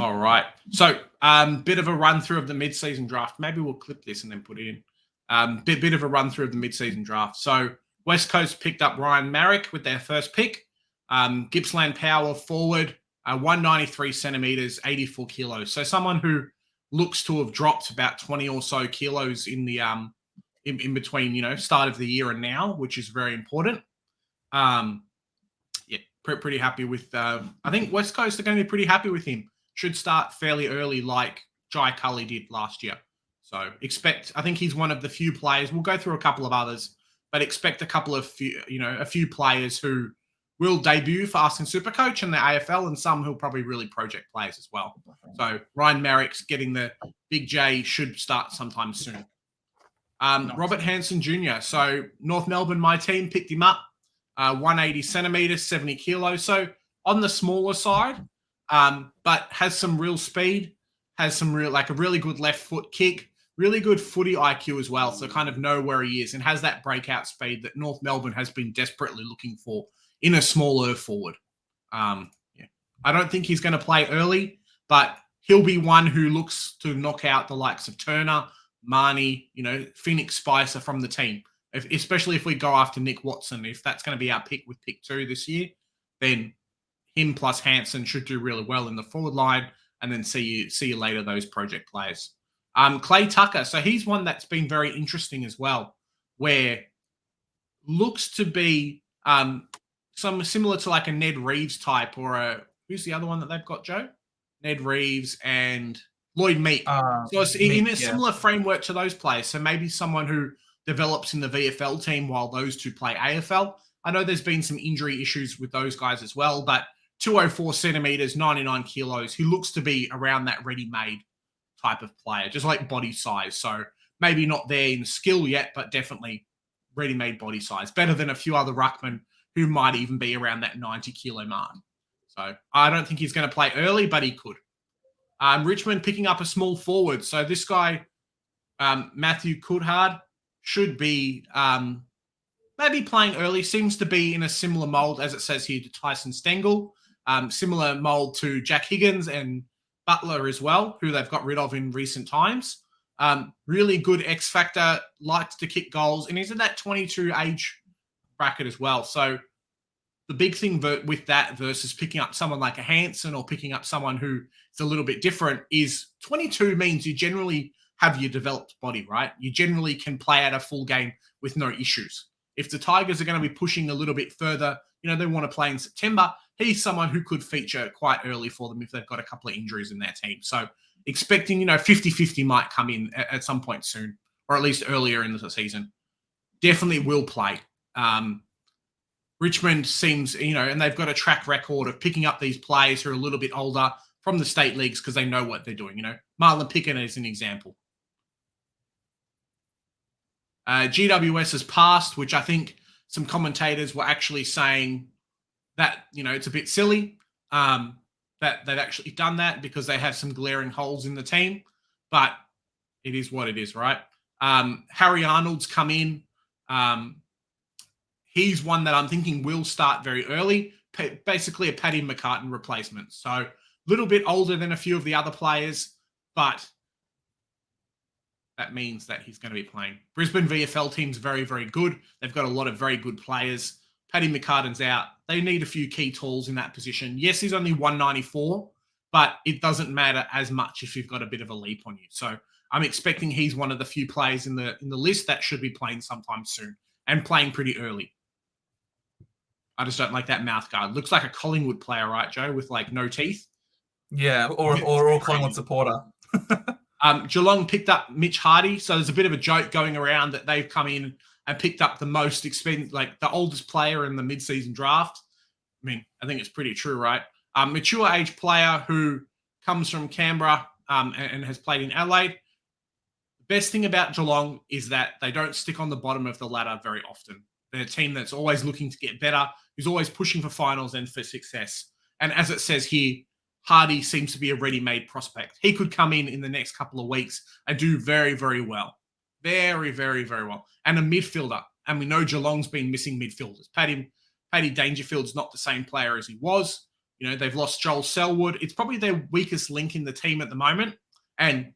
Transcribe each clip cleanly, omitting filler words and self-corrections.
All right. So, bit of a run through of the mid-season draft. Maybe we'll clip this and then put it in. Bit of a run through of the mid-season draft. So, West Coast picked up Ryan Marrick with their first pick. Gippsland power forward, 193 centimeters, 84 kilos. So, someone who looks to have dropped about 20 or so kilos in the in between, start of the year and now, which is very important. Pretty happy with. I think West Coast are going to be pretty happy with him. Should start fairly early, like Jai Cully did last year. So I think he's one of the few players. We'll go through a couple of others, but expect a few players who will debut for us in Supercoach and the AFL, and some who'll probably really project players as well. So Ryan Marrick's getting the big J, should start sometime soon. Nice. Robert Hansen Jr. So North Melbourne, my team, picked him up. 180 centimeters, 70 kilos. So on the smaller side, but has some real speed, has some a really good left foot kick, really good footy IQ as well. So kind of know where he is and has that breakout speed that North Melbourne has been desperately looking for in a smaller forward. I don't think he's going to play early, but he'll be one who looks to knock out the likes of Turner, Marnie, Phoenix Spicer from the team. Especially if we go after Nick Watson, if that's going to be our pick with pick 2 this year, then him plus Hansen should do really well in the forward line, and then see you later, those project players. Clay Tucker, so he's one that's been very interesting as well, where looks to be some similar to like a Ned Reeves type, or who's the other one that they've got, Joe? Ned Reeves and Lloyd Meek. So it's in a similar framework to those players. So maybe someone who develops in the VFL team while those two play AFL. I know there's been some injury issues with those guys as well, but 204 centimeters, 99 kilos, he looks to be around that ready-made type of player, just like body size. So maybe not there in skill yet, but definitely ready-made body size. Better than a few other ruckmen who might even be around that 90-kilo mark. So I don't think he's going to play early, but he could. Richmond picking up a small forward. So this guy, Matthew Coulthard, should be maybe playing early. Seems to be in a similar mold, as it says here, to Tyson Stengel. Similar mold to Jack Higgins and Butler as well, who they've got rid of in recent times. Really good X factor, likes to kick goals, and he's in that 22 age bracket as well. So the big thing with that versus picking up someone like a Hansen or picking up someone who is a little bit different is 22 means you generally have your developed body, right? You generally can play out a full game with no issues. If the Tigers are going to be pushing a little bit further, they want to play in September, he's someone who could feature quite early for them if they've got a couple of injuries in their team. So expecting, 50-50 might come in at some point soon, or at least earlier in the season. Definitely will play. Richmond seems, and they've got a track record of picking up these players who are a little bit older from the state leagues because they know what they're doing. Marlon Pickett is an example. GWS has passed, which I think some commentators were actually saying that, it's a bit silly that they've actually done that because they have some glaring holes in the team. But it is what it is, right? Harry Arnold's come in. He's one that I'm thinking will start very early, basically a Paddy McCartan replacement. So a little bit older than a few of the other players, but that means that he's going to be playing. Brisbane VFL team's very, very good. They've got a lot of very good players. Paddy McCartan's out. They need a few key tools in that position. Yes, he's only 194, but it doesn't matter as much if you've got a bit of a leap on you. So I'm expecting he's one of the few players in the list that should be playing sometime soon and playing pretty early. I just don't like that mouth guard. Looks like a Collingwood player, right, Joe, with no teeth? Yeah, or a Collingwood supporter. Geelong picked up Mitch Hardy, so there's a bit of a joke going around that they've come in and picked up the most expensive, the oldest player in the mid-season draft. I mean, I think it's pretty true, right? Mature age player who comes from Canberra and has played in Adelaide. The best thing about Geelong is that they don't stick on the bottom of the ladder very often. They're a team that's always looking to get better, who's always pushing for finals and for success. And as it says here, Hardy seems to be a ready-made prospect. He could come in the next couple of weeks and do very, very well. Very, very, very well. And a midfielder. And we know Geelong's been missing midfielders. Paddy Dangerfield's not the same player as he was. They've lost Joel Selwood. It's probably their weakest link in the team at the moment. And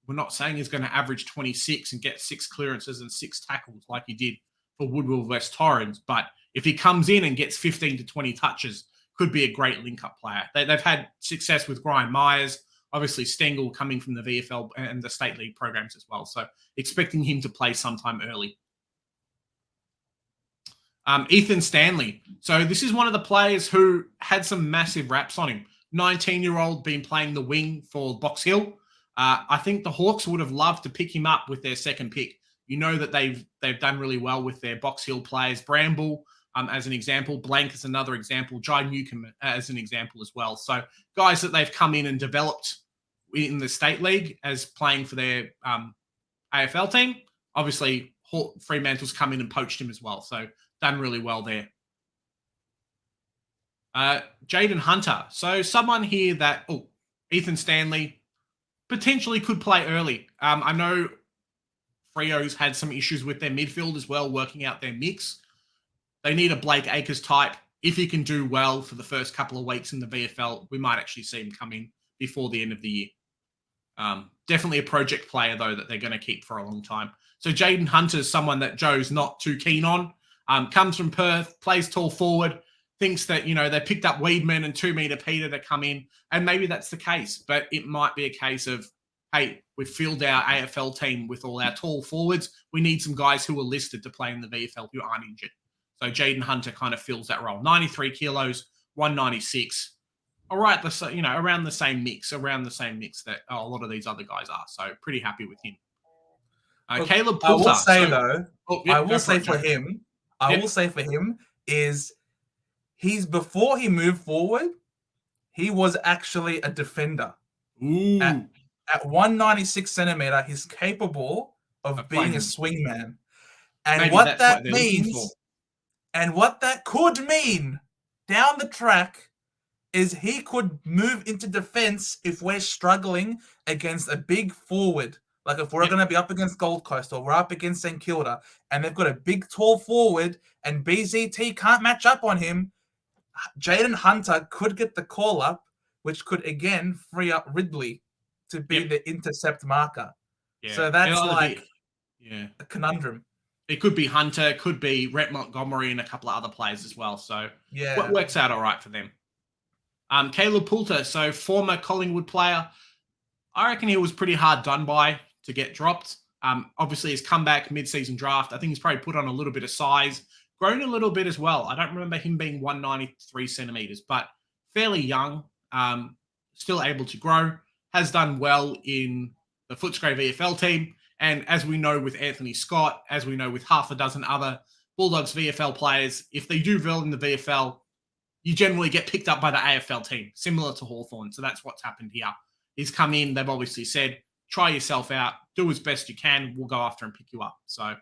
we're not saying he's going to average 26 and get 6 clearances and 6 tackles like he did for Woodville West Torrens. But if he comes in and gets 15 to 20 touches, could be a great link-up player. They've had success with Brian Myers, obviously Stengel coming from the VFL and the State League programs as well. So expecting him to play sometime early. Ethan Stanley. So this is one of the players who had some massive raps on him. 19-year-old, been playing the wing for Box Hill. I think the Hawks would have loved to pick him up with their second pick. That they've done really well with their Box Hill players. Bramble, as an example. Blank is another example. Jai Newcomb as an example as well. So guys that they've come in and developed in the State League as playing for their AFL team. Obviously, Fremantle's come in and poached him as well. So done really well there. Jaden Hunter. So someone here that, Ethan Stanley potentially could play early. I know Freo's had some issues with their midfield as well, working out their mix. They need a Blake Acres type. If he can do well for the first couple of weeks in the VFL, we might actually see him come in before the end of the year. Definitely a project player, though, that they're going to keep for a long time. So Jaden Hunter is someone that Joe's not too keen on. Comes from Perth, plays tall forward, thinks that, they picked up Weedman and 2-meter Peter to come in. And maybe that's the case, but it might be a case of, hey, we've filled our AFL team with all our tall forwards. We need some guys who are listed to play in the VFL who aren't injured. So Jaden Hunter kind of fills that role. 93 kilos, 196. All right, around the same mix that a lot of these other guys are. So pretty happy with him. Caleb Poulter. I will say, I will say for him is before he moved forward, he was actually a defender. Ooh. At 196 centimeter, he's capable of being a swingman. And maybe what that means, and what that could mean down the track, is he could move into defense if we're struggling against a big forward. Like if we're going to be up against Gold Coast or we're up against St Kilda and they've got a big, tall forward and BZT can't match up on him, Jaden Hunter could get the call up, which could, again, free up Ridley to be the intercept marker. Yeah. So that's a conundrum. It could be Hunter, could be Rhett Montgomery and a couple of other players as well. So it works out all right for them. Caleb Poulter, so former Collingwood player. I reckon he was pretty hard done by to get dropped. Obviously, his comeback mid-season draft, I think he's probably put on a little bit of size, grown a little bit as well. I don't remember him being 193 centimeters, but fairly young, still able to grow, has done well in the Footscray VFL team. And as we know with Anthony Scott, as we know with half a dozen other Bulldogs VFL players, if they do well in the VFL, you generally get picked up by the AFL team, similar to Hawthorn. So that's what's happened here. He's come in, they've obviously said, try yourself out, do as best you can, we'll go after and pick you up. So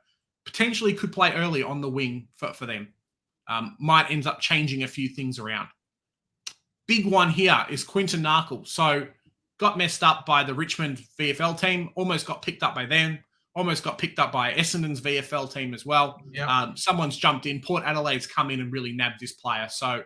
potentially could play early on the wing for them. Might end up changing a few things around. Big one here is Quinton Narkle. So got messed up by the Richmond VFL team, almost got picked up by them, almost got picked up by Essendon's VFL team as well. Yep. Someone's jumped in. Port Adelaide's come in and really nabbed this player. So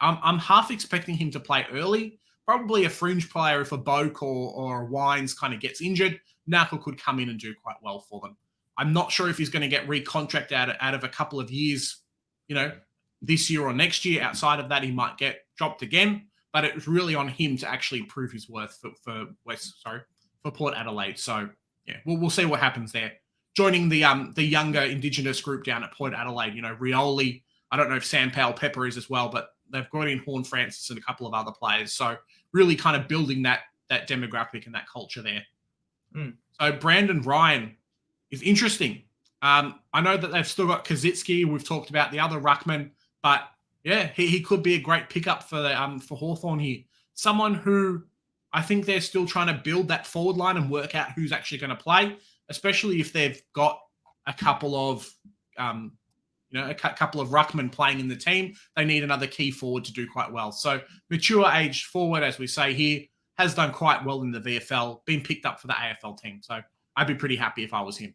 I'm half expecting him to play early. Probably a fringe player if a Boak or a Wines kind of gets injured. Narkle could come in and do quite well for them. I'm not sure if he's going to get recontracted out of a couple of years, this year or next year. Outside of that, he might get dropped again. But it was really on him to actually prove his worth for Port Adelaide. So we'll see what happens there. Joining the younger Indigenous group down at Port Adelaide, Rioli. I don't know if Sam Powell Pepper is as well, but they've got in Horn Francis and a couple of other players. So really kind of building that demographic and that culture there. So Brandon Ryan is interesting. I know that they've still got Kaczynski. We've talked about the other ruckman, but he could be a great pickup for Hawthorn here. Someone who I think they're still trying to build that forward line and work out who's actually going to play, especially if they've got a couple of ruckmen playing in the team. They need another key forward to do quite well. So mature age forward, as we say here, has done quite well in the VFL, been picked up for the AFL team. So I'd be pretty happy if I was him.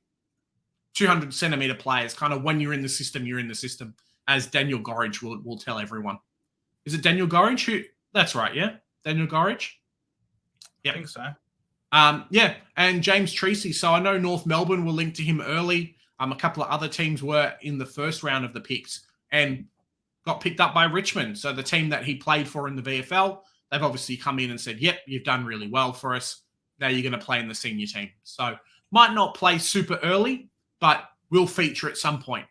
200 centimeter players, kind of when you're in the system, you're in the system, as Daniel Gorridge will tell everyone. Is it Daniel Gorringe? That's right, yeah? Daniel Gorringe? Yeah. I think so. Yeah, and James Treacy. So I know North Melbourne were linked to him early. A couple of other teams were in the first round of the picks and got picked up by Richmond. So the team that he played for in the VFL, they've obviously come in and said, yep, you've done really well for us. Now you're going to play in the senior team. So might not play super early, but will feature at some point.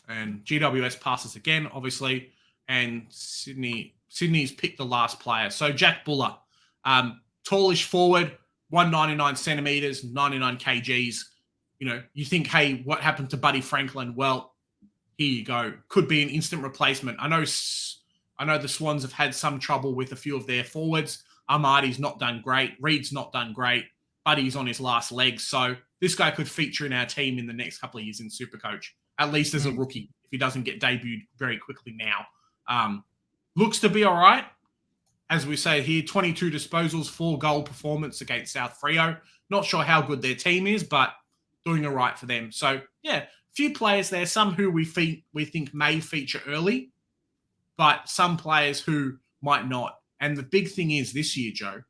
And GWS passes again, obviously. And Sydney's picked the last player. So Jack Buller, tallish forward, 199 centimeters, 99 kgs. You know, you think, hey, what happened to Buddy Franklin? Well, here you go. Could be an instant replacement. I know the Swans have had some trouble with a few of their forwards. Amadi's not done great. Reed's not done great. Buddy's on his last legs. So this guy could feature in our team in the next couple of years in Supercoach, at least as a rookie, if he doesn't get debuted very quickly now. Looks to be all right. As we say here, 22 disposals, 4-goal performance against South Freo. Not sure how good their team is, but doing all right for them. So, yeah, few players there, some who we think may feature early, but some players who might not. And the big thing is this year, Joe,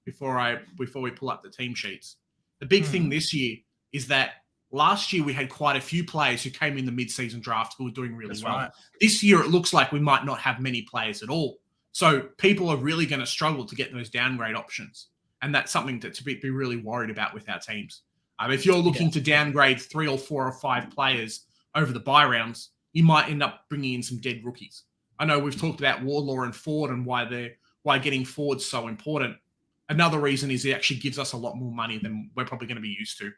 before we pull up the team sheets, the big thing this year is that last year we had quite a few players who came in the mid-season draft who were doing really well. Right. This year it looks like we might not have many players at all. So people are really going to struggle to get those downgrade options. And that's something to be really worried about with our teams. If you're looking to downgrade 3 or 4 or 5 players over the bye rounds, you might end up bringing in some dead rookies. I know we've talked about Warlaw and Ford and why getting Ford's so important. Another reason is it actually gives us a lot more money than we're probably going to be used to.